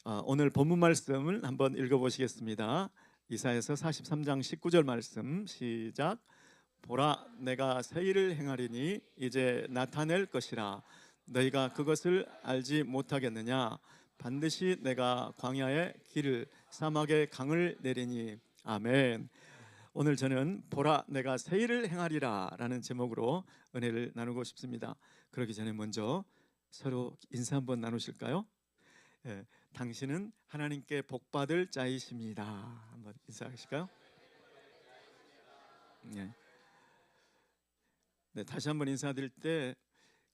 오늘 본문 말씀을 한번 읽어보시겠습니다. 이사야서 43장 19절 말씀 시작. 보라, 내가 새 일을 행하리니 이제 나타낼 것이라. 너희가 그것을 알지 못하겠느냐? 반드시 내가 광야에 길을, 사막에 강을 내리니. 아멘. 오늘 저는 보라, 내가 새 일을 행하리라 라는 제목으로 은혜를 나누고 싶습니다. 그러기 전에 먼저 서로 인사 한번 나누실까요? 예, 당신은 하나님께 복받을 자이십니다. 한번 인사하실까요? 네. 네, 다시 한번 인사드릴 때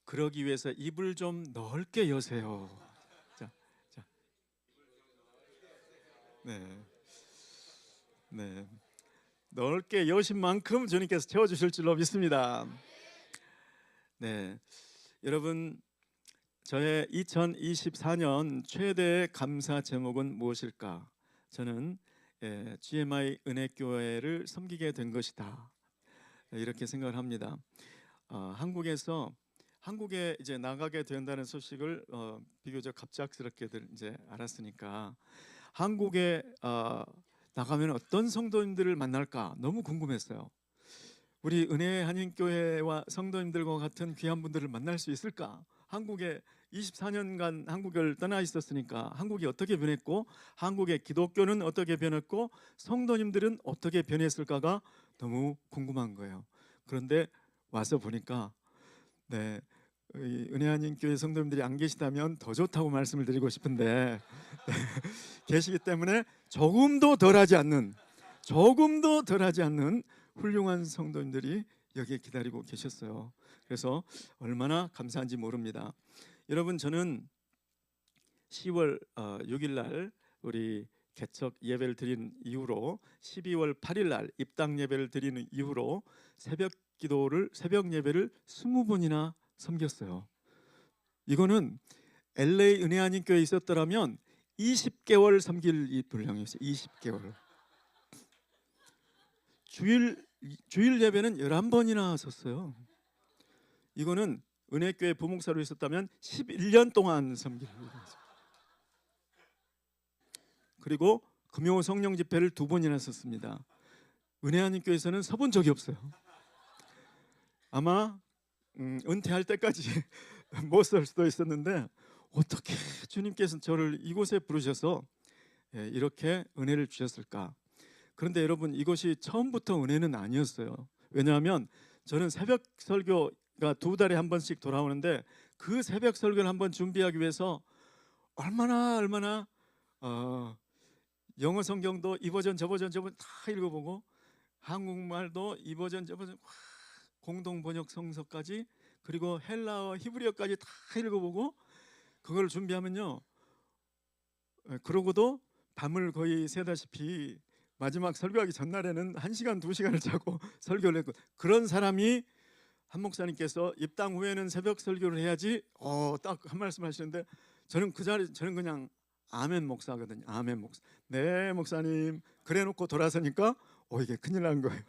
그러기 위해서 입을 좀 넓게 여세요. 자, 자, 네, 네, 넓게 여신 만큼 주님께서 채워주실 줄로 믿습니다. 네, 여러분, 저의 2024년 최대의 감사 제목은 무엇일까? 저는 GMI 은혜교회를 섬기게 된 것이다, 이렇게 생각을 합니다. 한국에 이제 나가게 된다는 소식을 비교적 갑작스럽게들 이제 알았으니까 한국에 나가면 어떤 성도님들을 만날까 너무 궁금했어요. 우리 은혜 한인교회와 성도님들과 같은 귀한 분들을 만날 수 있을까? 한국에 24년간 한국을 떠나 있었으니까 한국이 어떻게 변했고, 한국의 기독교는 어떻게 변했고, 성도님들은 어떻게 변했을까가 너무 궁금한 거예요. 그런데 와서 보니까 은혜 한인교회 성도님들이 안 계시다면 더 좋다고 말씀을 드리고 싶은데 계시기 때문에 조금도 덜하지 않는 훌륭한 성도님들이 여기에 기다리고 계셨어요. 그래서 얼마나 감사한지 모릅니다. 여러분, 저는 10월 6일 날 우리 개척 예배를 드린 이후로 12월 8일 날 입당 예배를 드리는 이후로 새벽 예배를 20번이나 섬겼어요. 이거는 LA 은혜 한인교회에 있었더라면 20개월 섬길 분량이었어요. 20개월. 주일 예배는 11번이나 섰어요. 이거는 은혜교회 부목사로 있었다면 11년 동안 섬길 일이었어요. 그리고 금요 성령 집회를 2번이나 썼습니다. 은혜 한인교회에서는 서본 적이 없어요. 아마 은퇴할 때까지 못 설 수도 있었는데 어떻게 주님께서 저를 이곳에 부르셔서 이렇게 은혜를 주셨을까? 그런데 여러분, 이것이 처음부터 은혜는 아니었어요. 왜냐하면 저는 새벽 설교가 2달에 한 번씩 돌아오는데 그 새벽 설교를 한번 준비하기 위해서 얼마나 영어 성경도 이 버전 저 버전 다 읽어보고 한국말도 이 버전 저 버전 공동 번역 성서까지, 그리고 헬라어 히브리어까지 다 읽어보고 그걸 준비하면요, 그러고도 밤을 거의 새다시피 마지막 설교하기 전날에는 1시간 2시간을 자고 설교를 했고, 그런 사람이 한 목사님께서 입당 후에는 새벽 설교를 해야지 딱 한 말씀 하시는데 저는 저는 그냥 아멘 목사거든요. 아멘 목사. 네 목사님. 그래 놓고 돌아서니까 이게 큰일 난 거예요.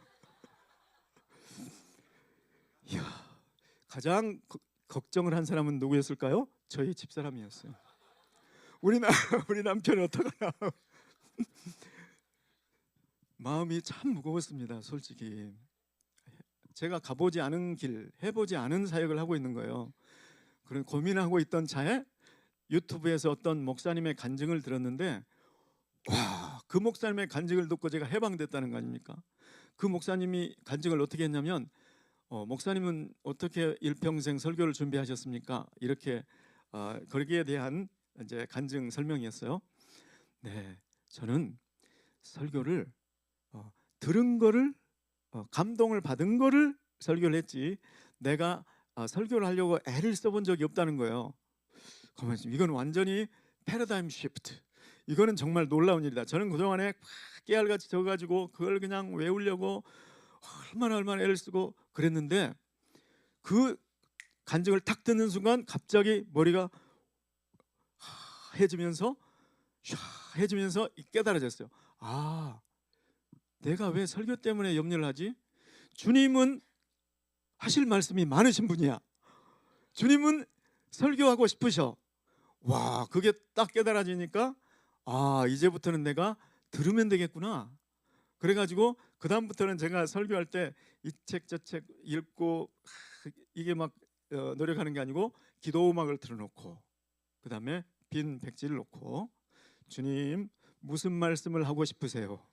이야, 가장 걱정을 한 사람은 누구였을까요? 저희 집사람이었어요. 우리 남편이 어떡하나. 마음이 참 무거웠습니다. 솔직히 제가 가보지 않은 길, 해보지 않은 사역을 하고 있는 거예요. 그런 고민하고 있던 차에 유튜브에서 어떤 목사님의 간증을 들었는데, 와, 그 목사님의 간증을 듣고 제가 해방됐다는 거 아닙니까? 그 목사님이 간증을 어떻게 했냐면, 목사님은 어떻게 일평생 설교를 준비하셨습니까? 이렇게 거기에 대한 이제 간증 설명이었어요. 네, 저는 설교를 들은 거를 감동을 받은 거를 설교를 했지 내가 설교를 하려고 애를 써본 적이 없다는 거예요. 이건 완전히 패러다임 시프트. 이거는 정말 놀라운 일이다. 저는 그동안에 깨알같이 져가지고 그걸 그냥 외우려고 얼마나 애를 쓰고 그랬는데 그 간증을 탁 듣는 순간 갑자기 머리가 해지면서 깨달아졌어요. 내가 왜 설교 때문에 염려를 하지? 주님은 하실 말씀이 많으신 분이야. 주님은 설교하고 싶으셔. 와, 그게 딱 깨달아지니까 아, 이제부터는 내가 들으면 되겠구나. 그래가지고 그 다음부터는 제가 설교할 때 이 책 저 책 읽고 이게 막 노력하는 게 아니고 기도 음악을 틀어놓고, 그 다음에 빈 백지를 놓고, 주님 무슨 말씀을 하고 싶으세요?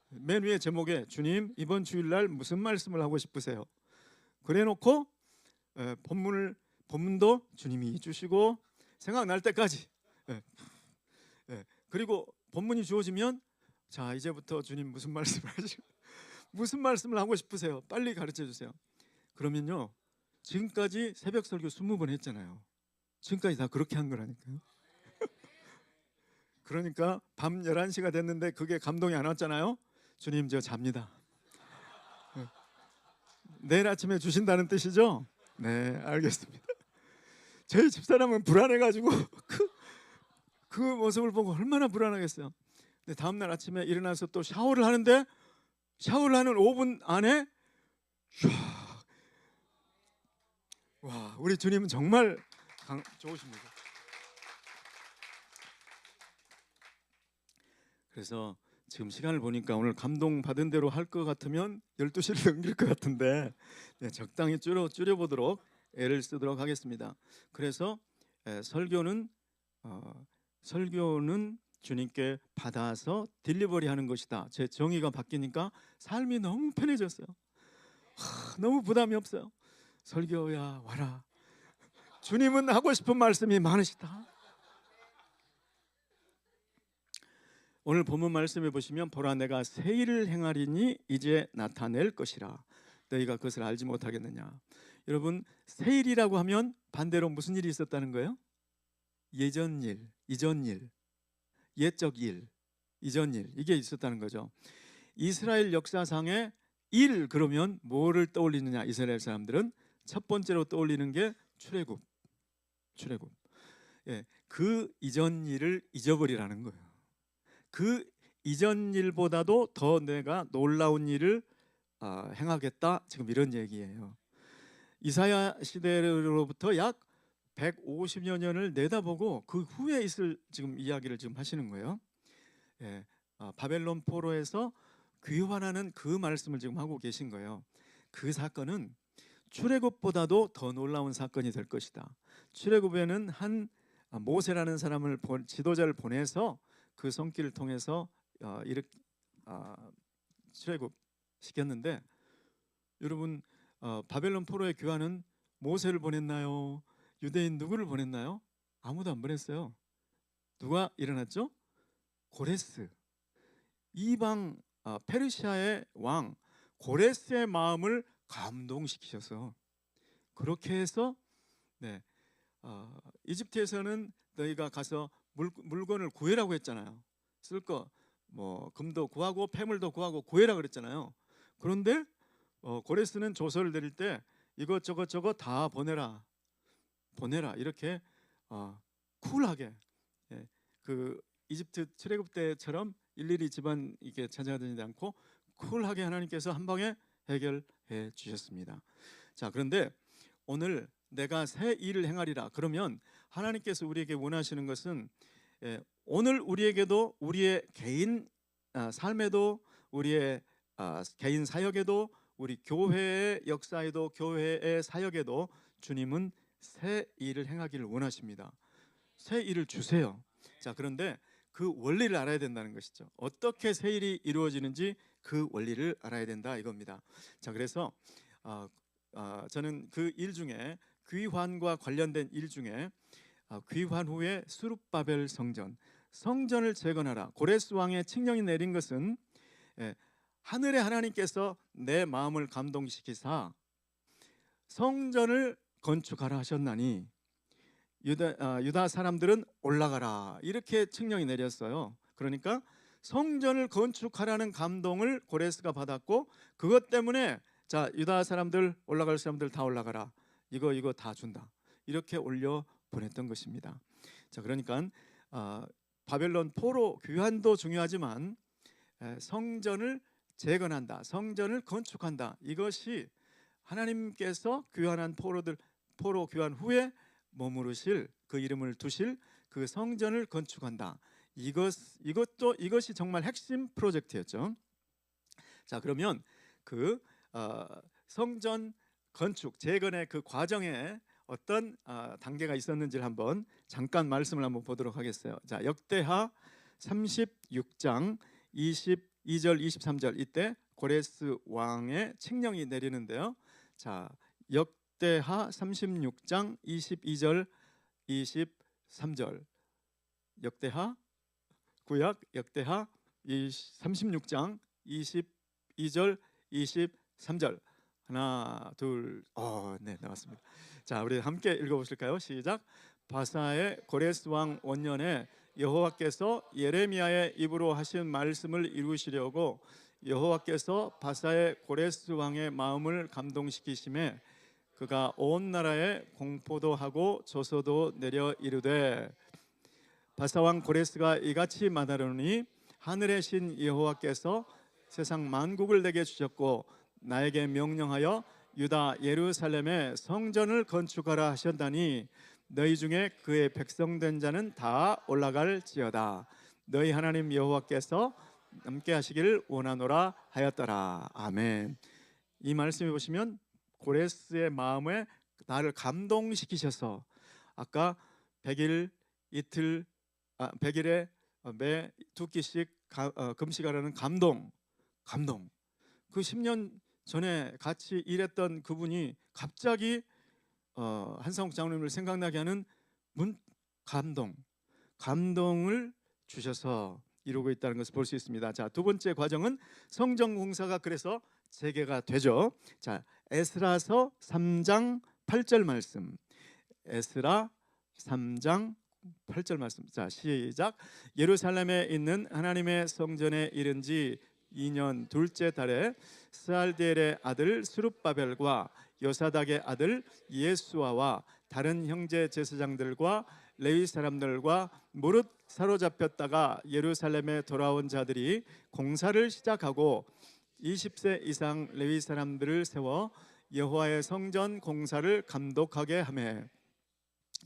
맨 위에 제목에 주님 이번 주일날 무슨 말씀을 하고 싶으세요? 그래놓고 본문도 주님이 주시고 생각날 때까지, 예, 예. 그리고 본문이 주어지면 자, 이제부터 주님 무슨 말씀을 무슨 말씀을 하고 싶으세요? 빨리 가르쳐 주세요. 그러면요, 지금까지 새벽 설교 20번 했잖아요. 지금까지 다 그렇게 한 거라니까요. 그러니까 밤 11시가 됐는데 그게 감동이 안 왔잖아요. 주님 저 잡니다. 내일 아침에 주신다는 뜻이죠? 네, 알겠습니다. 저희 집사람은 불안해가지고 그 모습을 보고 얼마나 불안하겠어요. 근데 다음날 아침에 일어나서 또 샤워를 하는데, 샤워를 하는 5분 안에 샤, 와, 우리 주님은 정말 좋으십니다. 그래서 지금 시간을 보니까 오늘 감동받은 대로 할 것 같으면 12시를 넘길 것 같은데, 네, 적당히 줄여보도록 애를 쓰도록 하겠습니다. 그래서 설교는 주님께 받아서 딜리버리 하는 것이다. 제 정의가 바뀌니까 삶이 너무 편해졌어요. 너무 부담이 없어요. 설교야 와라. 주님은 하고 싶은 말씀이 많으시다. 오늘 본문 말씀해 보시면 보라 내가 새 일을 행하리니 이제 나타낼 것이라 너희가 그것을 알지 못하겠느냐. 여러분, 새 일이라고 하면 반대로 무슨 일이 있었다는 거예요? 예전 일, 이전 일, 옛적 일, 이전 일, 이게 있었다는 거죠. 이스라엘 역사상에 일 그러면 뭐를 떠올리느냐? 이스라엘 사람들은 첫 번째로 떠올리는 게 출애굽. 예, 그 이전 일을 잊어버리라는 거예요. 그 이전 일보다도 더 내가 놀라운 일을 행하겠다, 지금 이런 얘기예요. 이사야 시대로부터 약 150여 년을 내다보고 그 후에 있을 지금 이야기를 지금 하시는 거예요. 예, 바벨론 포로에서 귀환하는 그 말씀을 지금 하고 계신 거예요. 그 사건은 출애굽보다도 더 놀라운 사건이 될 것이다. 출애굽에는 한 모세라는 사람을 지도자를 보내서 그 손길을 통해서 이렇게 출애굽 시켰는데, 여러분, 바벨론 포로의 귀환은 모세를 보냈나요? 유대인 누구를 보냈나요? 아무도 안 보냈어요. 누가 일어났죠? 고레스. 이방 페르시아의 왕 고레스의 마음을 감동시키셔서 그렇게 해서, 네, 이집트에서는 너희가 가서 물건을 구해라고 했잖아요. 쓸 거 뭐 금도 구하고 폐물도 구하고 구해라 그랬잖아요. 그런데 고레스는 조서를 내릴 때 이것저것 저것 다 보내라 이렇게 쿨하게, 예, 그 이집트 출애굽 때처럼 일일이 집안 이게 찾아다니지 않고 쿨하게 하나님께서 한 방에 해결해 주셨습니다. 자, 그런데 오늘 내가 새 일을 행하리라 그러면 하나님께서 우리에게 원하시는 것은, 오늘 우리에게도 우리의 개인 삶에도 우리의 개인 사역에도 우리 교회의 역사에도 교회의 사역에도 주님은 새 일을 행하기를 원하십니다. 새 일을 주세요. 자, 그런데 그 원리를 알아야 된다는 것이죠. 어떻게 새 일이 이루어지는지 그 원리를 알아야 된다 이겁니다. 자, 그래서 저는 그 일 중에 귀환과 관련된 일 중에 귀환 후에 수룹바벨 성전을 재건하라. 고레스 왕의 칙령이 내린 것은, 하늘의 하나님께서 내 마음을 감동시키사 성전을 건축하라 하셨나니 유다 사람들은 올라가라 이렇게 칙령이 내렸어요. 그러니까 성전을 건축하라는 감동을 고레스가 받았고, 그것 때문에 자, 유다 사람들 올라갈 사람들 다 올라가라, 이거 다 준다, 이렇게 올려 보냈던 것입니다. 자, 그러니까 바벨론 포로 귀환도 중요하지만 성전을 재건한다, 성전을 건축한다, 이것이 하나님께서 귀환한 포로 귀환 후에 머무르실, 그 이름을 두실 그 성전을 건축한다, 이것이 정말 핵심 프로젝트였죠. 자, 그러면 그 성전 건축 재건의 그 과정에 어떤 단계가 있었는지를 한번 잠깐 말씀을 한번 보도록 하겠어요. 자, 역대하 36장 22절 23절 이때 고레스 왕의 칙령이 내리는데요. 자, 역대하 36장 22절 23절 역대하 구약 역대하 36장 22절 23절 하나 둘 네, 나왔습니다. 자, 우리 함께 읽어보실까요? 시작. 바사의 고레스 왕 원년에 여호와께서 예레미야의 입으로 하신 말씀을 이루시려고 여호와께서 바사의 고레스 왕의 마음을 감동시키심에 그가 온 나라에 공포도 하고 조서도 내려 이르되 바사 왕 고레스가 이같이 말하노니 하늘의 신 여호와께서 세상 만국을 내게 주셨고 나에게 명령하여 유다 예루살렘에 성전을 건축하라 하셨다니 너희 중에 그의 백성된 자는 다 올라갈지어다. 너희 하나님 여호와께서 함께 하시기를 원하노라 하였더라. 아멘. 이 말씀에 보시면 고레스의 마음에 나를 감동시키셔서 아까 100일 이틀 100일에 매 두 끼씩 금식하라는 감동 그 10년 전에 같이 일했던 그분이 갑자기 한상욱 장로님을 생각나게 하는 감동을 주셔서 이루고 있다는 것을 볼 수 있습니다. 자, 두 번째 과정은 성전 공사가 그래서 재개가 되죠. 자, 에스라서 3장 8절 말씀. 에스라 3장 8절 말씀. 자, 시작. 예루살렘에 있는 하나님의 성전에 이른 지 2년 둘째 달에 스알디엘의 아들 스룹바벨과 요사닥의 아들 예수아와 다른 형제 제사장들과 레위 사람들과 무릇 사로잡혔다가 예루살렘에 돌아온 자들이 공사를 시작하고 20세 이상 레위 사람들을 세워 여호와의 성전 공사를 감독하게 하매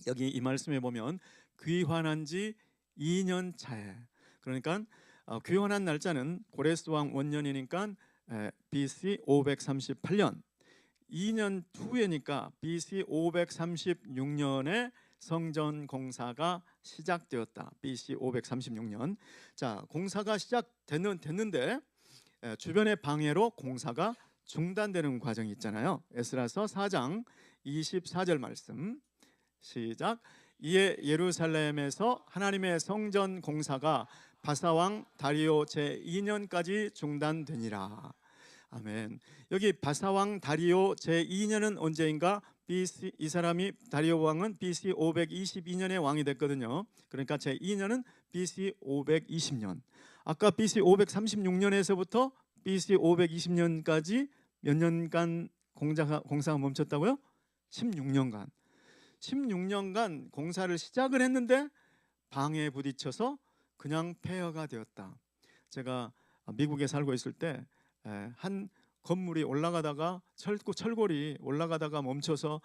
여기 이 말씀에 보면 귀환한 지 2년 차에 그러니까 귀환한 날짜는 고레스 왕 원년이니까 BC 538년 2년 후에니까 BC 536년에 성전 공사가 시작되었다. BC 536년. 자, 공사가 시작됐는데 주변의 방해로 공사가 중단되는 과정이 있잖아요. 에스라서 4장 24절 말씀. 시작. 이에 예루살렘에서 하나님의 성전 공사가 바사왕 다리오 제2년까지 중단되니라. 아멘. 여기 바사왕 다리오 제2년은 언제인가? 이 사람이 다리오 왕은 BC 522년에 왕이 됐거든요. 그러니까 제2년은 BC 520년. 아까 BC 536년에서부터 BC 520년까지 몇 년간 공사가 멈췄다고요? 16년간. 16년간 공사를 시작을 했는데 방해에 부딪혀서 그냥 폐허가 되었다. 제가 미국에 살고 있을 때 한 건물이 올라가다가 철골이 올라가다가 멈춰서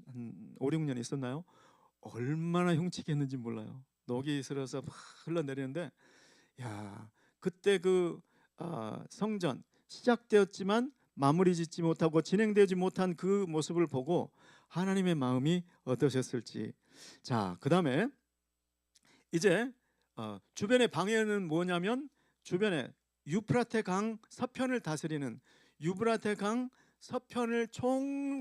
한 5, 6년 있었나요? 얼마나 흉측했는지 몰라요. 녹이 슬어서 막 흘러내리는데 야, 그때 그 성전 시작되었지만 마무리 짓지 못하고 진행되지 못한 그 모습을 보고 하나님의 마음이 어떠셨을지. 자, 그 다음에 이제 주변의 방해는 뭐냐면 주변에 유프라테 강 서편을 다스리는 유브라테 강 서편을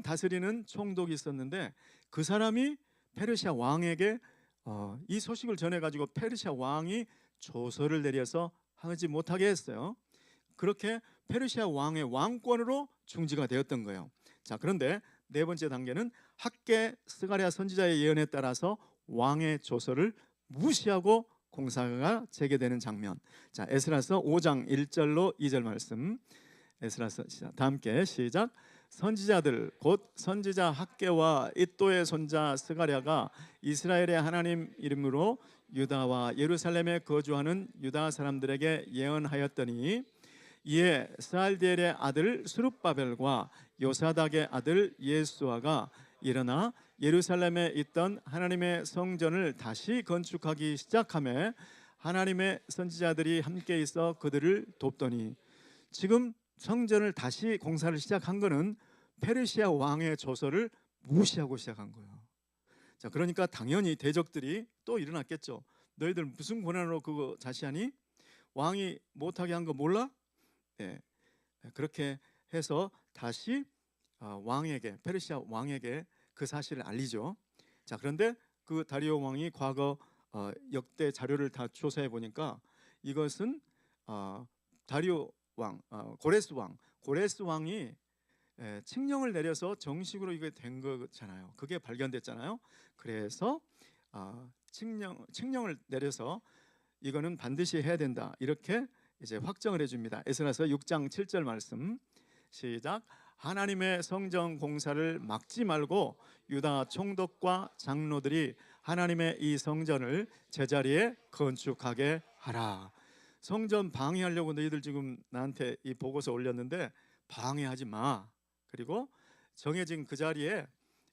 다스리는 총독이 있었는데 그 사람이 페르시아 왕에게 이 소식을 전해가지고 페르시아 왕이 조서를 내려서 하지 못하게 했어요. 그렇게 페르시아 왕의 왕권으로 중지가 되었던 거예요. 자, 그런데 네 번째 단계는 학개 스가랴 선지자의 예언에 따라서 왕의 조서를 무시하고 공사가 재개되는 장면. 자, 에스라서 5장 1절로 2절 말씀. 에스라서 다 함께 시작. 선지자들 곧 선지자 학개와 이또의 손자 스가랴가 이스라엘의 하나님 이름으로 유다와 예루살렘에 거주하는 유다 사람들에게 예언하였더니 이에 스알디엘의 아들 스룹바벨과 요사닥의 아들 예수아가 일어나 예루살렘에 있던 하나님의 성전을 다시 건축하기 시작하며 하나님의 선지자들이 함께 있어 그들을 돕더니, 지금 성전을 다시 공사를 시작한 거는 페르시아 왕의 조서를 무시하고 시작한 거예요. 자, 그러니까 당연히 대적들이 또 일어났겠죠. 너희들 무슨 권한으로 그거 다시 하니? 왕이 못하게 한 거 몰라? 네, 그렇게 해서 다시 왕에게, 페르시아 왕에게 그 사실을 알리죠. 자, 그런데 그 다리오 왕이 과거 역대 자료를 다 조사해 보니까 이것은 다리오 왕, 고레스 왕이 칙령을 내려서 정식으로 이게 된 거잖아요. 그게 발견됐잖아요. 그래서 칙령을 내려서 이거는 반드시 해야 된다, 이렇게 이제 확정을 해줍니다. 에스라서 6장 7절 말씀 시작. 하나님의 성전 공사를 막지 말고 유다 총독과 장로들이 하나님의 이 성전을 제자리에 건축하게 하라. 성전 방해하려고 너희들 지금 나한테 이 보고서 올렸는데 방해하지 마. 그리고 정해진 그 자리에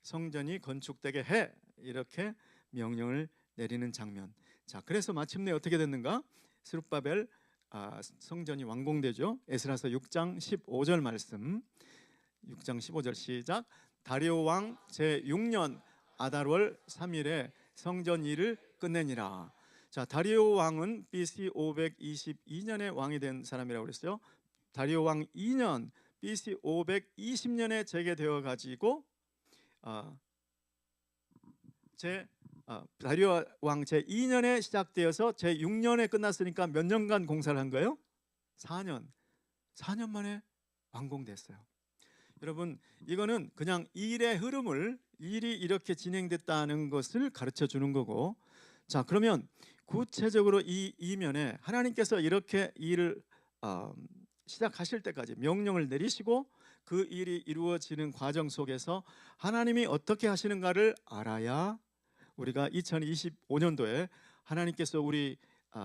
성전이 건축되게 해, 이렇게 명령을 내리는 장면. 자, 그래서 마침내 어떻게 됐는가? 스룹바벨 성전이 완공되죠. 에스라서 6장 15절 말씀, 6장 15절 시작. 다리오 왕 제6년 아달월 3일에 성전 일을 끝내니라. 자, 다리오 왕은 BC 522년에 왕이 된 사람이라고 그랬어요. 다리오 왕 2년 BC 520년에 재개되어 가지고 다리오 왕 제2년에 시작되어서 제6년에 끝났으니까 몇 년간 공사를 한 거예요? 4년 만에 완공됐어요. 여러분, 이거는 그냥 일의 흐름을, 일이 이렇게 진행됐다는 것을 가르쳐 주는 거고, 자, 그러면 구체적으로 이 이면에 하나님께서 이렇게 일을 시작하실 때까지 명령을 내리시고 그 일이 이루어지는 과정 속에서 하나님이 어떻게 하시는가를 알아야 우리가 2025년도에 하나님께서 우리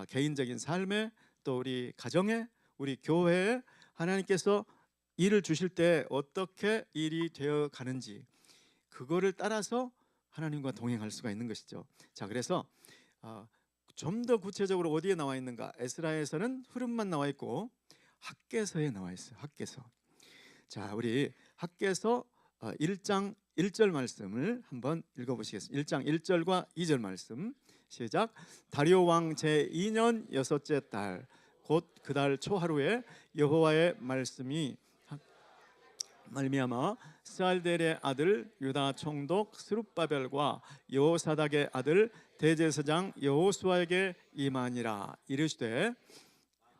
개인적인 삶에, 또 우리 가정에, 우리 교회에 하나님께서 일을 주실 때 어떻게 일이 되어 가는지, 그거를 따라서 하나님과 동행할 수가 있는 것이죠. 자, 그래서 좀 더 구체적으로 어디에 나와 있는가? 에스라에서는 흐름만 나와 있고 학개서에 나와 있어요. 학개서. 자, 우리 학개서 1장 1절 말씀을 한번 읽어보시겠습니다. 1장 1절과 2절 말씀 시작. 다리오 왕 제2년 여섯째 달 곧 그 달 초하루에 여호와의 말씀이 말미암아 스알델의 아들 유다 총독 스룹바벨과 여호사닥의 아들 대제사장 여호수아에게 임하니라. 이르시되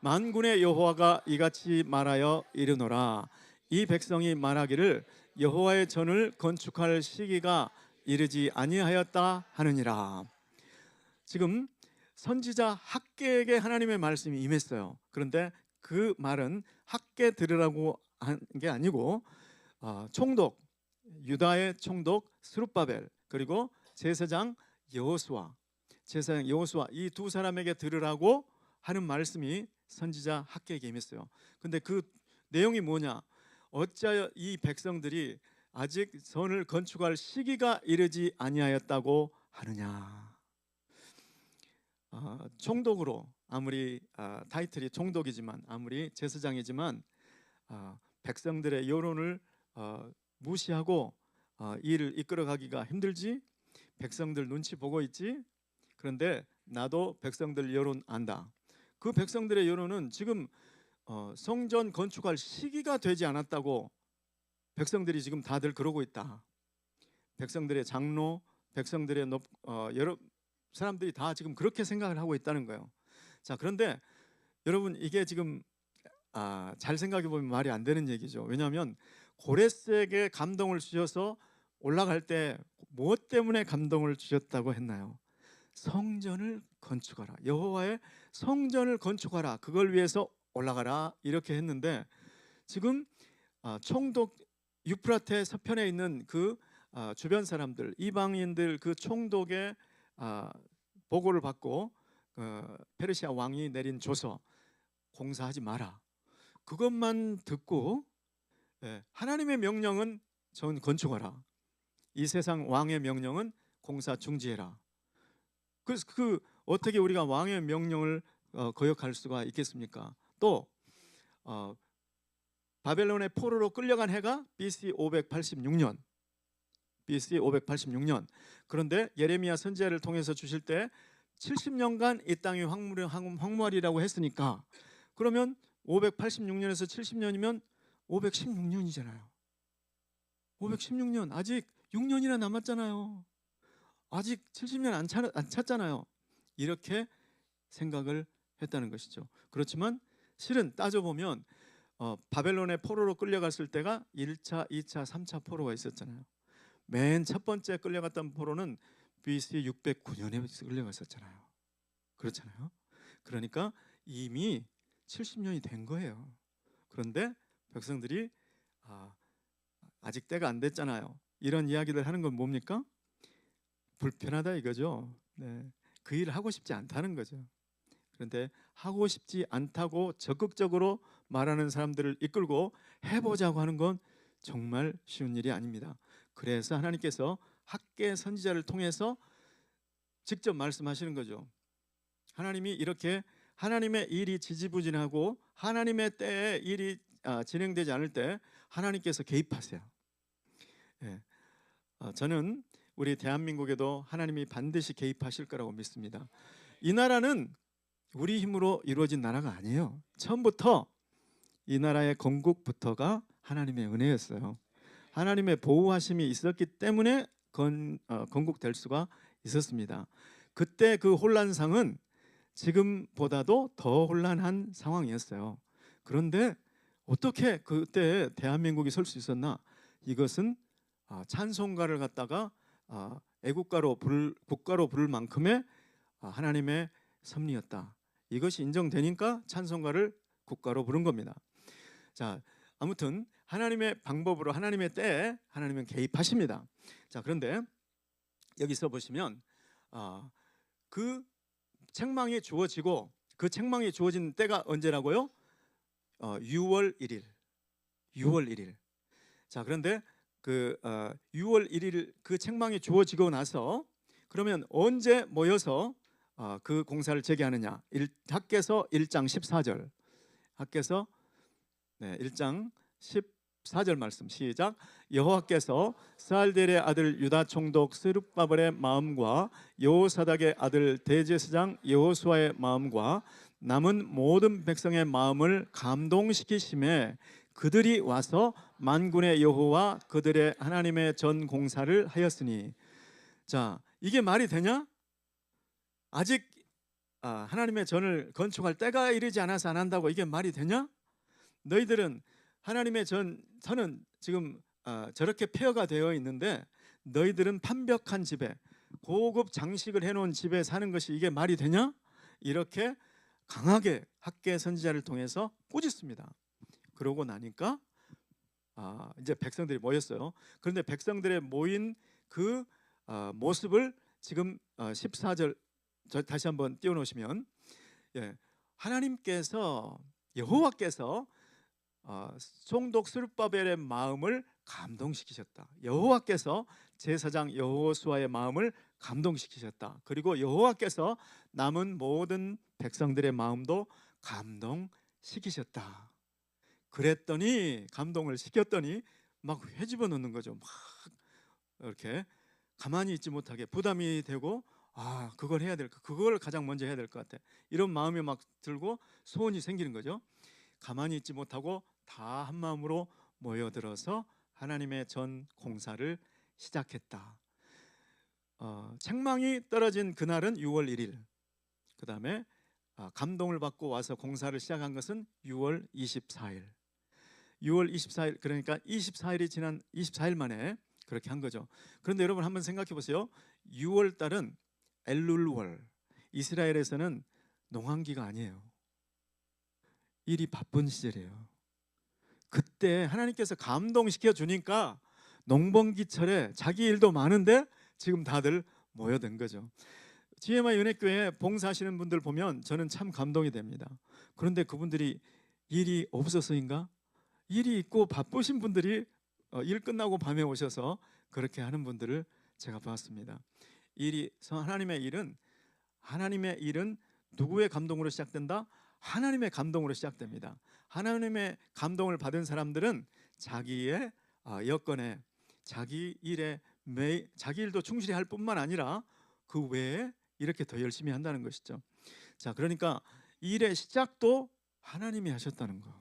만군의 여호와가 이같이 말하여 이르노라. 이 백성이 말하기를 여호와의 전을 건축할 시기가 이르지 아니하였다 하느니라. 지금 선지자 학개에게 하나님의 말씀이 임했어요. 그런데 그 말은 학개 들으라고 한 게 아니고 총독, 유다의 총독 스룹바벨, 그리고 제사장 여호수아 이 두 사람에게 들으라고 하는 말씀이 선지자 학개에게 임했어요. 근데 그 내용이 뭐냐? 어찌하여 이 백성들이 아직 전을 건축할 시기가 이르지 아니하였다고 하느냐? 총독으로, 아무리 타이틀이 총독이지만, 아무리 제사장이지만 백성들의 여론을 무시하고 일을 이끌어가기가 힘들지. 백성들 눈치 보고 있지. 그런데 나도 백성들 여론 안다. 그 백성들의 여론은 지금 성전 건축할 시기가 되지 않았다고 백성들이 지금 다들 그러고 있다. 백성들의 장로, 백성들의 여러 사람들이 다 지금 그렇게 생각을 하고 있다는 거예요. 자, 그런데 여러분, 이게 지금 잘 생각해 보면 말이 안 되는 얘기죠. 왜냐하면 고레스에게 감동을 주셔서 올라갈 때 무엇 때문에 감동을 주셨다고 했나요? 성전을 건축하라. 여호와의 성전을 건축하라. 그걸 위해서 올라가라. 이렇게 했는데 지금 총독 유프라테 서편에 있는 그 주변 사람들, 이방인들, 그 총독의 보고를 받고 페르시아 왕이 내린 조서, 공사하지 마라, 그것만 듣고 하나님의 명령은 전 건축하라, 이 세상 왕의 명령은 공사 중지해라. 그래서 그 어떻게 우리가 왕의 명령을 거역할 수가 있겠습니까? 또 바벨론의 포로로 끌려간 해가 BC 586년. BC 586년. 그런데 예레미야 선지자를 통해서 주실 때 70년간 이 땅이 황무하리라고 했으니까 그러면 586년에서 70년이면 516년이잖아요. 516년 아직 6년이나 남았잖아요. 아직 70년 안 찼잖아요. 이렇게 생각을 했다는 것이죠. 그렇지만 실은 따져보면 바벨론의 포로로 끌려갔을 때가 1차, 2차, 3차 포로가 있었잖아요. 맨 첫 번째 끌려갔던 포로는 BC 609년에 끌려갔었잖아요. 그렇잖아요. 그러니까 이미 70년이 된 거예요. 그런데 백성들이 아직 때가 안 됐잖아요. 이런 이야기를 하는 건 뭡니까? 불편하다 이거죠. 네. 그 일을 하고 싶지 않다는 거죠. 그런데 하고 싶지 않다고 적극적으로 말하는 사람들을 이끌고 해보자고 하는 건 정말 쉬운 일이 아닙니다. 그래서 하나님께서 학개 선지자를 통해서 직접 말씀하시는 거죠. 하나님이 이렇게 하나님의 일이 지지부진하고 하나님의 때에 일이 진행되지 않을 때 하나님께서 개입하세요. 예. 저는 우리 대한민국에도 하나님이 반드시 개입하실 거라고 믿습니다. 이 나라는 우리 힘으로 이루어진 나라가 아니에요. 처음부터 이 나라의 건국부터가 하나님의 은혜였어요. 하나님의 보호하심이 있었기 때문에 건국될 수가 있었습니다. 그때 그 혼란상은 지금보다도 더 혼란한 상황이었어요. 그런데 어떻게 그때 대한민국이 설 수 있었나? 이것은 찬송가를 갖다가 애국가로 국가로 부를 만큼의 하나님의 섭리였다. 이것이 인정되니까 찬송가를 국가로 부른 겁니다. 자, 아무튼 하나님의 방법으로 하나님의 때에 하나님은 개입하십니다. 자, 그런데 여기서 보시면 그 책망이 주어지고 그 책망이 주어진 때가 언제라고요? 6월 1일. 6월 1일. 자, 그런데 그 6월 1일 그 책망이 주어지고 나서 그러면 언제 모여서 그 공사를 재개하느냐? 학개서 1장 14절. 학개서 1장 14절 말씀 시작. 여호와께서 스알델의 아들 유다 총독 스룹바벨의 마음과 여호사닥의 아들 대제사장 여호수아의 마음과 남은 모든 백성의 마음을 감동시키심에 그들이 와서 만군의 여호와 그들의 하나님의 전 공사를 하였으니. 자, 이게 말이 되냐? 아직 하나님의 전을 건축할 때가 이르지 않아서 안 한다고 이게 말이 되냐? 너희들은 하나님의 전은 지금 저렇게 폐허가 되어 있는데 너희들은 판벽한 집에 고급 장식을 해놓은 집에 사는 것이 이게 말이 되냐? 이렇게 강하게 학개 선지자를 통해서 꾸짖습니다. 그러고 나니까 이제 백성들이 모였어요. 그런데 백성들의 모인 그 모습을 지금 14절 다시 한번 띄워놓으시면 하나님께서 여호와께서 총독 스룹바벨의 마음을 감동시키셨다. 여호와께서 제사장 여호수아의 마음을 감동시키셨다. 그리고 여호와께서 남은 모든 백성들의 마음도 감동시키셨다. 그랬더니 감동을 시켰더니 막 회집어 놓는 거죠. 막 이렇게 가만히 있지 못하게 부담이 되고 그걸 해야 될 거, 그걸 가장 먼저 해야 될 것 같아. 이런 마음이 막 들고 소원이 생기는 거죠. 가만히 있지 못하고 다 한 마음으로 모여들어서 하나님의 전 공사를 시작했다. 책망이 떨어진 그날은 6월 1일. 그 다음에 감동을 받고 와서 공사를 시작한 것은 6월 24일. 6월 24일 그러니까 24일이 지난 24일 만에 그렇게 한 거죠. 그런데 여러분 한번 생각해 보세요. 6월 달은 엘룰월. 이스라엘에서는 농한기가 아니에요. 일이 바쁜 시절이에요. 그때 하나님께서 감동시켜 주니까 농번기철에 자기 일도 많은데 지금 다들 모여든 거죠. GMI 은혜교회 봉사하시는 분들 보면 저는 참 감동이 됩니다. 그런데 그분들이 일이 없어서인가? 일이 있고 바쁘신 분들이 일 끝나고 밤에 오셔서 그렇게 하는 분들을 제가 봤습니다. 하나님의 일은 하나님의 일은 누구의 감동으로 시작된다? 하나님의 감동으로 시작됩니다. 하나님의 감동을 받은 사람들은 자기의 여건에, 자기 일에 자기 일도 충실히 할 뿐만 아니라 그 외에 이렇게 더 열심히 한다는 것이죠. 자, 그러니까 일의 시작도 하나님이 하셨다는 것.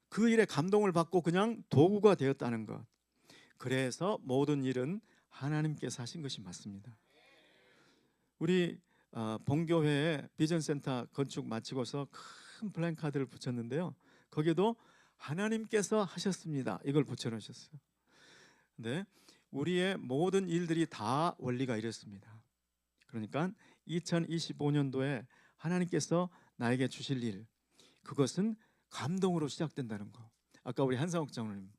그 일에 감동을 받고 그냥 도구가 되었다는 것. 그래서 모든 일은 하나님께서 하신 것이 맞습니다. 우리 본교회에 비전센터 건축 마치고서 큰 플랜카드를 붙였는데요. 거기에도 하나님께서 하셨습니다, 이걸 붙여놓으셨어요. 근데 우리의 모든 일들이 다 원리가 이렇습니다. 그러니까 2025년도에 하나님께서 나에게 주실 일, 그것은 감동으로 시작된다는 거. 아까 우리 한상욱 장로님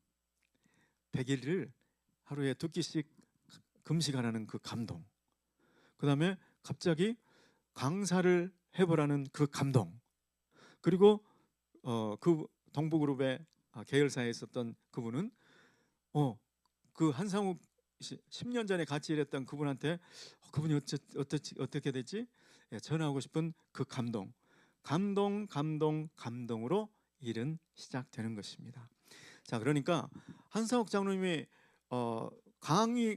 100일을 하루에 2끼씩 금식하라는 그 감동, 그 다음에 갑자기 강사를 해보라는 그 감동, 그리고 그 동부그룹의 계열사에 있었던 그분은 그 한상욱 10년 전에 같이 일했던 그분한테 그분이 어떻게 됐지? 전하고 싶은 그 감동으로 일은 시작되는 것입니다. 자, 그러니까 한상욱 장로님이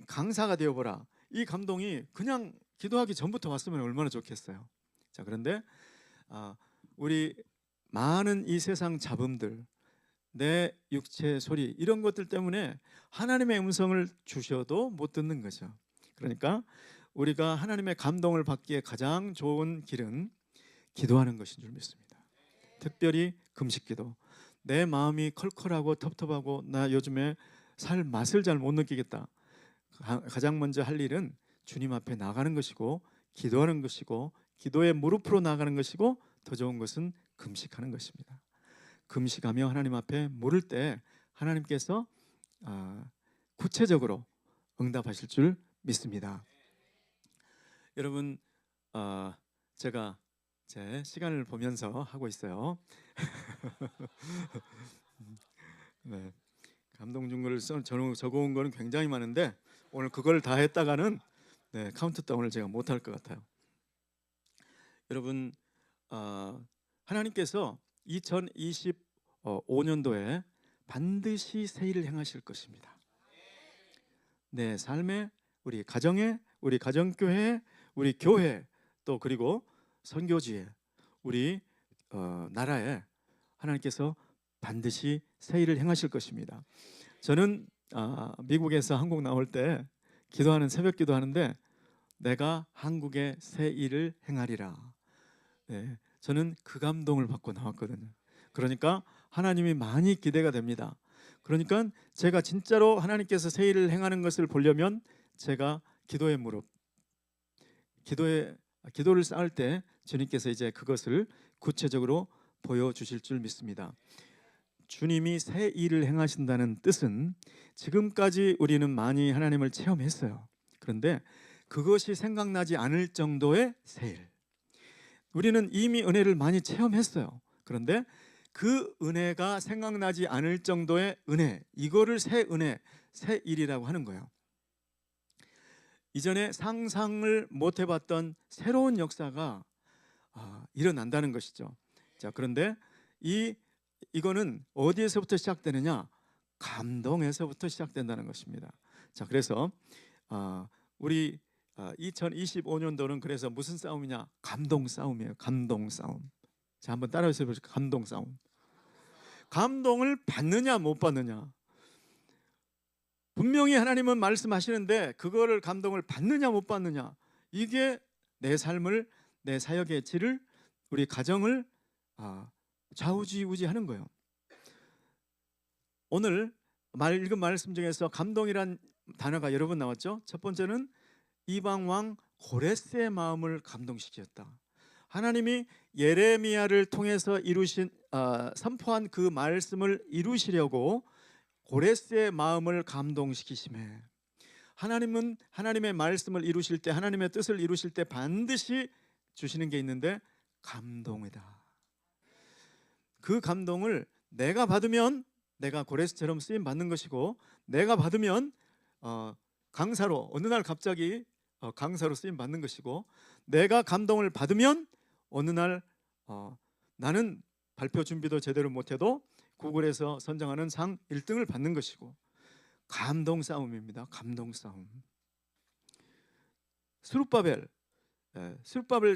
강사가 되어보라, 이 감동이 그냥 기도하기 전부터 왔으면 얼마나 좋겠어요. 자, 그런데 우리 많은 이 세상 잡음들, 내 육체의 소리, 이런 것들 때문에 하나님의 음성을 주셔도 못 듣는 거죠. 그러니까 우리가 하나님의 감동을 받기에 가장 좋은 길은 기도하는 것인 줄 믿습니다. 특별히 금식기도. 내 마음이 컬컬하고 텁텁하고 나 요즘에 살 맛을 잘 못 느끼겠다. 가장 먼저 할 일은 주님 앞에 나가는 것이고 기도하는 것이고 기도에 무릎으로 나가는 것이고 더 좋은 것은 금식하는 것입니다. 금식하며 하나님 앞에 물을 때 하나님께서 구체적으로 응답하실 줄 믿습니다. 여러분, 제가 제 시간을 보면서 하고 있어요. 네, 감동 준 거를 적어온 거는 굉장히 많은데 오늘 그걸 다 했다가는 카운트다운을 제가 못할 것 같아요. 여러분, 하나님께서 2025년도에 반드시 새 일을 행하실 것입니다. 내 삶에, 우리 가정에, 우리 가정교회, 우리 교회, 또 그리고 선교지에, 우리 나라에 하나님께서 반드시 새 일을 행하실 것입니다. 저는 미국에서 한국 나올 때 기도하는, 새벽 기도하는데 내가 한국에 새 일을 행하리라. 네, 저는 그 감동을 받고 나왔거든요. 그러니까 하나님이 많이 기대가 됩니다. 그러니까 제가 진짜로 하나님께서 새 일을 행하는 것을 보려면 제가 기도의 무릎, 기도를 쌓을 때 주님께서 이제 그것을 구체적으로 보여주실 줄 믿습니다. 주님이 새 일을 행하신다는 뜻은 지금까지 우리는 많이 하나님을 체험했어요. 그런데 그것이 생각나지 않을 정도의 새 일, 우리는 이미 은혜를 많이 체험했어요. 그런데 그 은혜가 생각나지 않을 정도의 은혜, 이거를 새 은혜, 새 일이라고 하는 거예요. 이전에 상상을 못 해봤던 새로운 역사가 일어난다는 것이죠. 자, 그런데 이거는 어디에서부터 시작되느냐? 감동에서부터 시작된다는 것입니다. 자, 그래서 우리 2025년도는 그래서 무슨 싸움이냐? 감동 싸움이에요. 감동 싸움. 자, 한번 따라해서 보시죠. 감동 싸움. 감동을 받느냐 못 받느냐. 분명히 하나님은 말씀하시는데 그거를 감동을 받느냐 못 받느냐. 이게 내 삶을, 내 사역의 질을, 우리 가정을 좌우지우지하는 거예요. 오늘 읽은 말씀 중에서 감동이란 단어가 여러 번 나왔죠. 첫 번째는 이방 왕 고레스의 마음을 감동시켰다. 하나님이 예레미야를 통해서 선포한 그 말씀을 이루시려고 고레스의 마음을 감동시키심에, 하나님은 하나님의 말씀을 이루실 때, 하나님의 뜻을 이루실 때 반드시 주시는 게 있는데 감동이다. 그 감동을 내가 받으면 내가 고레스처럼 쓰임 받는 것이고, 내가 받으면 강사로 어느 날 갑자기 강사로 쓰임 받는 것이고, 내가 감동을 받으면 어느 날 나는 발표 준비도 제대로 못해도 구글에서 선정하는 상 1등을 받는 것이고, 감동 싸움입니다. 감동 싸움. 스룹바벨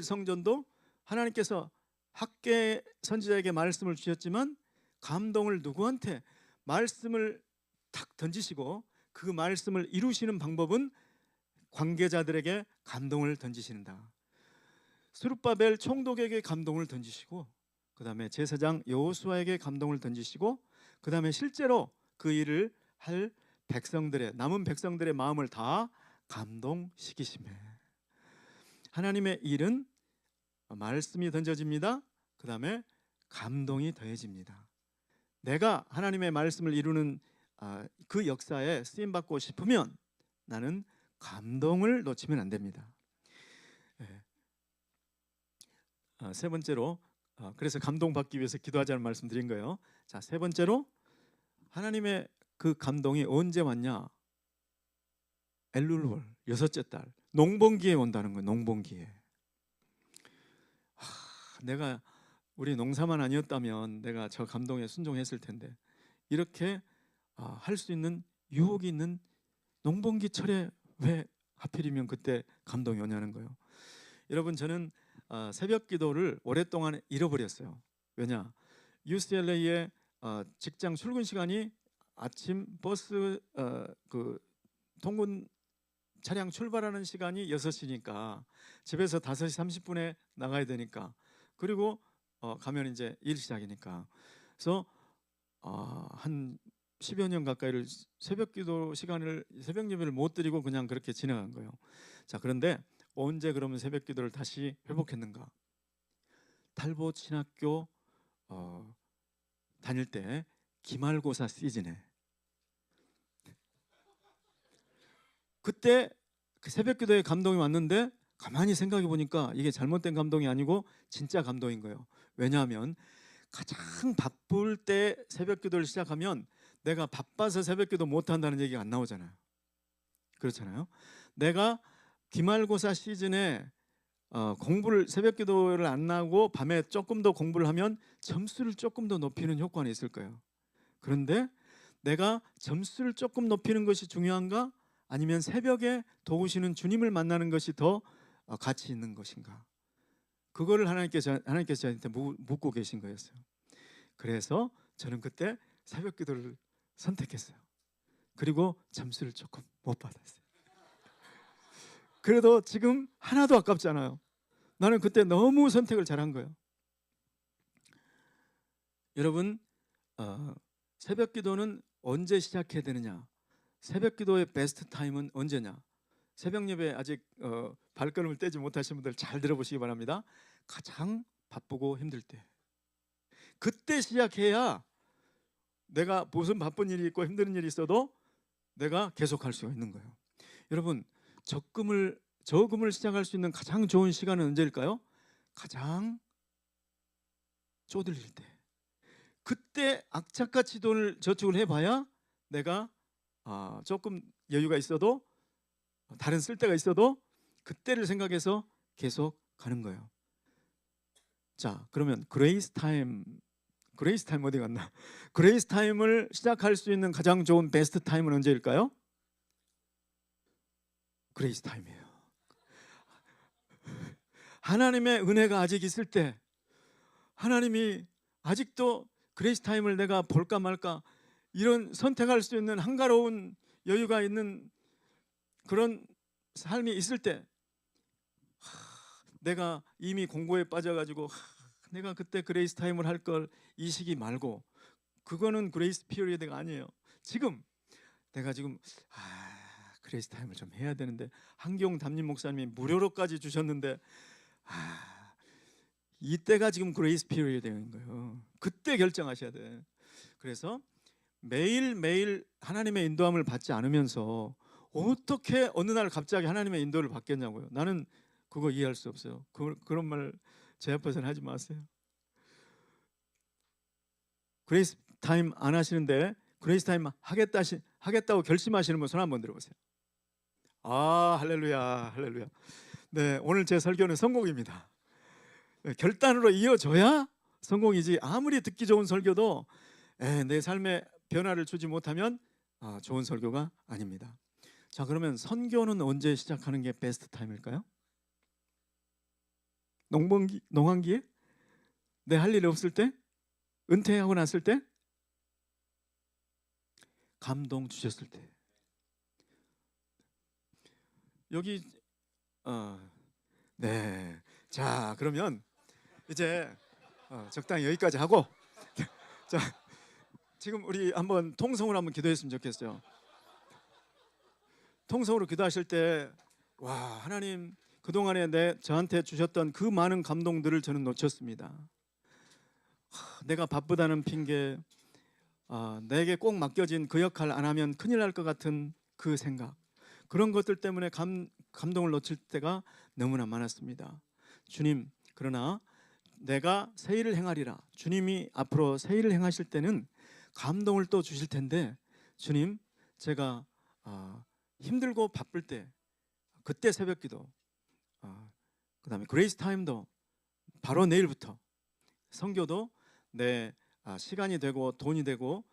성전도 하나님께서 학계 선지자에게 말씀을 주셨지만 감동을 누구한테 말씀을 탁 던지시고 그 말씀을 이루시는 방법은 관계자들에게 감동을 던지신다. 스룹바벨 총독에게 감동을 던지시고, 그 다음에 제사장 여호수아에게 감동을 던지시고, 그 다음에 실제로 그 일을 할 남은 백성들의 마음을 다 감동시키시매. 하나님의 일은 말씀이 던져집니다. 그 다음에 감동이 더해집니다. 내가 하나님의 말씀을 이루는 그 역사에 쓰임받고 싶으면 나는 감동을 놓치면 안 됩니다. 세 번째로, 그래서 감동받기 위해서 기도하자는 말씀 드린 거예요. 자, 세 번째로, 하나님의 그 감동이 언제 왔냐? 엘룰월, 여섯째 달 농번기에 온다는 거예요. 농번기에. 내가 우리 농사만 아니었다면 내가 저 감동에 순종했을 텐데, 이렇게 할 수 있는 유혹이 있는 농번기철에 왜 하필이면 그때 감동이 오냐는 거예요. 여러분, 저는 새벽 기도를 오랫동안 잃어버렸어요. 왜냐? UCLA의 직장 출근 시간이 아침 버스 그 통근 차량 출발하는 시간이 6시니까 집에서 5시 30분에 나가야 되니까, 그리고 가면 이제 일 시작이니까, 그래서 한 10여 년 가까이를 새벽 기도 시간을, 새벽 예배를 못 드리고 그냥 그렇게 지나간 거예요. 자, 그런데 언제 그러면 새벽 기도를 다시 회복했는가? 탈봇 신학교 다닐 때 기말고사 시즌에, 그때 그 새벽 기도에 감동이 왔는데 가만히 생각해 보니까 이게 잘못된 감동이 아니고 진짜 감동인 거예요. 왜냐하면 가장 바쁠 때 새벽 기도를 시작하면 내가 바빠서 새벽 기도 못 한다는 얘기가 안 나오잖아요. 그렇잖아요. 내가 기말고사 시즌에 공부를, 새벽 기도를 안 하고 밤에 조금 더 공부를 하면 점수를 조금 더 높이는 효과는 있을 거예요. 그런데 내가 점수를 조금 높이는 것이 중요한가? 아니면 새벽에 도우시는 주님을 만나는 것이 더 가치 있는 것인가? 그거를 하나님께서 저한테 묻고 계신 거였어요. 그래서 저는 그때 새벽 기도를 선택했어요. 그리고 점수를 조금 못 받았어요. 그래도 지금 하나도 아깝지 않아요. 나는 그때 너무 선택을 잘한 거예요. 여러분, 새벽 기도는 언제 시작해야 되느냐? 새벽 기도의 베스트 타임은 언제냐? 새벽 예배 아직 발걸음을 떼지 못하신 분들 잘 들어보시기 바랍니다. 가장 바쁘고 힘들 때, 그때 시작해야 내가 무슨 바쁜 일이 있고 힘든 일이 있어도 내가 계속할 수가 있는 거예요. 여러분, 저금을 시작할 수 있는 가장 좋은 시간은 언제일까요? 가장 쪼들릴 때. 그때 악착같이 돈을 저축을 해봐야 내가 조금 여유가 있어도, 다른 쓸데가 있어도 그때를 생각해서 계속 가는 거예요. 자, 그러면 그레이스 타임 어디 갔나? 그레이스 타임을 시작할 수 있는 가장 좋은 베스트 타임은 언제일까요? 그레이스 타임이에요. 하나님의 은혜가 아직 있을 때, 하나님이 아직도 그레이스 타임을 내가 볼까 말까 이런 선택할 수 있는 한가로운 여유가 있는 그런 삶이 있을 때, 내가 이미 공부에 빠져가지고 내가 그때 그레이스 타임을 할 걸 이 시기 말고, 그거는 그레이스 피리어드가 아니에요. 지금 내가 지금 그레이스 타임을 좀 해야 되는데, 한기용 담임 목사님이 무료로까지 주셨는데 이때가 지금 그레이스 피리어드인 거예요. 그때 결정하셔야 돼. 그래서 매일매일 하나님의 인도함을 받지 않으면서 어떻게 어느 날 갑자기 하나님의 인도를 받겠냐고요. 나는 그거 이해할 수 없어요. 그런 말 제 앞에서는 하지 마세요. 그레이스 타임 안 하시는데 그레이스 타임 하겠다고 결심하시는 분 손 한번 들어보세요. 아, 할렐루야, 할렐루야. 네, 오늘 제 설교는 성공입니다. 네, 결단으로 이어져야 성공이지. 아무리 듣기 좋은 설교도 내 삶에 변화를 주지 못하면 좋은 설교가 아닙니다. 자, 그러면 선교는 언제 시작하는 게 베스트 타임일까요? 농한기에? 내 할 일 없을 때? 은퇴하고 났을 때? 감동 주셨을 때. 여기 네. 자, 그러면 이제 적당히 여기까지 하고 자, 지금 우리 한번 통성으로 한번 기도했으면 좋겠어요. 통성으로 기도하실 때 와, 하나님 그동안에 저한테 주셨던 그 많은 감동들을 저는 놓쳤습니다. 내가 바쁘다는 핑계, 내게 꼭 맡겨진 그 역할 안 하면 큰일 날 것 같은 그 생각, 그런 것들 때문에 감동을 놓칠 때가 너무나 많았습니다. 주님, 그러나 내가 새 일을 행하리라. 주님이 앞으로 새 일을 행하실 때는 감동을 또 주실 텐데, 주님, 제가 힘들고 바쁠 때 그때 새벽기도, 그다음에 그레이스 타임도 바로 내일부터, 선교도 내 시간이 되고 돈이 되고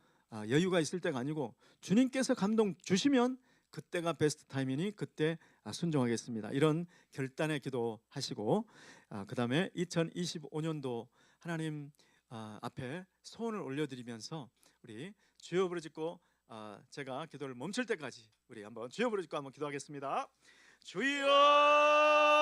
여유가 있을 때가 아니고 주님께서 감동 주시면 그때가 베스트 타임이니 그때 순종하겠습니다. 이런 결단의 기도 하시고, 그다음에 2025년도 하나님 앞에 소원을 올려드리면서 우리 주여 부르짖고, 제가 기도를 멈출 때까지 우리 한번 주여 부르짖고 한번 기도하겠습니다. 주여